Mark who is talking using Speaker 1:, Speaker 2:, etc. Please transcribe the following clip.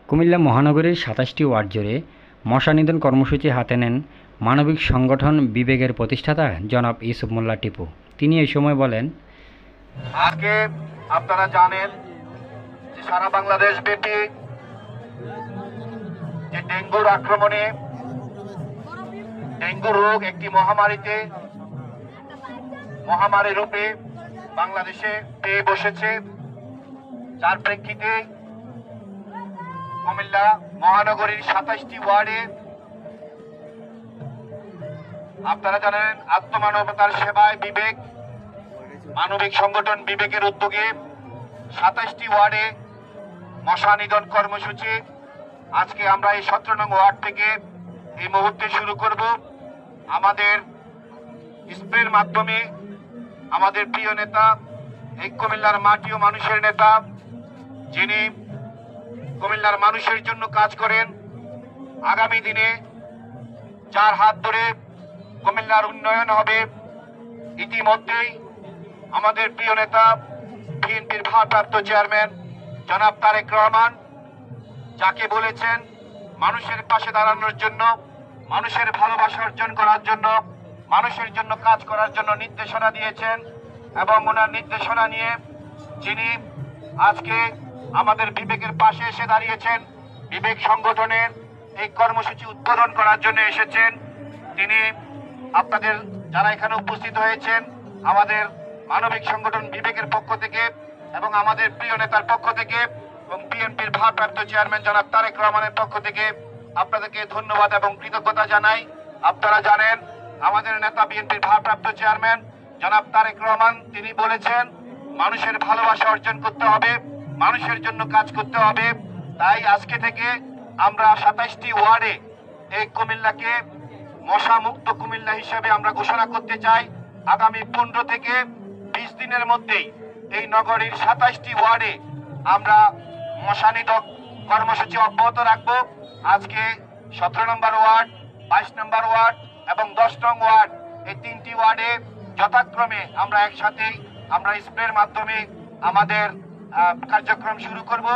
Speaker 1: কুমিল্লা মহানগরীর ২৭টি ওয়ার্ড জুড়ে মশা নিধন কর্মসূচি হাতে নেন মানবিক সংগঠন বিবেকের প্রতিষ্ঠাতা জনাব ইউসুফ মোল্লা টিপু। তিনি এই সময় বলেন,
Speaker 2: আজকে আপনারা জানেন যে সারা বাংলাদেশ ব্যাপী যে ডেঙ্গুর আক্রমণে ডেঙ্গু রোগ একটি মহামারী রূপে বাংলাদেশে পেয়ে বসেছে। যার প্রেক্ষিতে কুমিল্লা মহানগরীর ২৭টি ওয়ার্ডে আপনারা জানেন আত্মমানবতার সেবায় বিবেক মানবিক সংগঠন বিবেকের উদ্যোগে ২৭টি ওয়ার্ডে মশা নিধন কর্মসূচি আজকে আমরা এই ১৭ নং ওয়ার্ড থেকে এই মুহূর্তে শুরু করব। আমাদের স্প্রের মাধ্যমে আমাদের প্রিয় নেতা, এই কুমিল্লার মাটি ও মানুষের নেতা, যিনি কুমিল্লার মানুষের জন্য কাজ করেন, আগামী দিনে যার হাত ধরে কুমিল্লার উন্নয়ন হবে। ইতিমধ্যেই আমাদের প্রিয় নেতা বিএনপির ভারপ্রাপ্ত চেয়ারম্যান জনাব তারেক রহমান, যাকে বলেছেন মানুষের পাশে দাঁড়ানোর জন্য, মানুষের ভালোবাসা অর্জন করার জন্য, মানুষের জন্য কাজ করার জন্য নির্দেশনা দিয়েছেন। এবং ওনার নির্দেশনা নিয়ে যিনি আজকে আমাদের বিবেকের পাশে এসে দাঁড়িয়েছেন, বিবেক সংগঠনের এই কর্মসূচি উদ্বোধন করার জন্য এসেছেন, তিনি আপনাদের যারা এখানে উপস্থিত হয়েছেন আমাদের মানবিক সংগঠন বিবেকের পক্ষ থেকে এবং আমাদের প্রিয় নেতার পক্ষ থেকে এবং বিএনপির ভারপ্রাপ্ত চেয়ারম্যান জনাব তারেক রহমানের পক্ষ থেকে আপনাদেরকে ধন্যবাদ এবং কৃতজ্ঞতা জানাই। আপনারা জানেন আমাদের নেতা বিএনপির ভারপ্রাপ্ত চেয়ারম্যান জনাব তারেক রহমান, তিনি বলেছেন মানুষের ভালোবাসা অর্জন করতে হবে, মানুষের জন্য কাজ করতে হবে। তাই আজকে থেকে আমরা ২৭টি ওয়ার্ডে এই কুমিল্লাকে মশা মুক্ত কুমিল্লা হিসেবে আমরা ঘোষণা করতে চাই। আগামী ১৫ থেকে ২০ দিনের মধ্যেই এই নগরীর ২৭টি ওয়ার্ডে আমরা মশা নিধন কর্মসূচি অব্যাহত রাখব। আজকে ১৭ নম্বর ওয়ার্ড, ২২ নম্বর ওয়ার্ড এবং ১০ নং ওয়ার্ড, এই ৩টি ওয়ার্ডে যথাক্রমে আমরা একসাথেই আমরা স্প্রের মাধ্যমে আমাদের কার্যক্রম শুরু করব।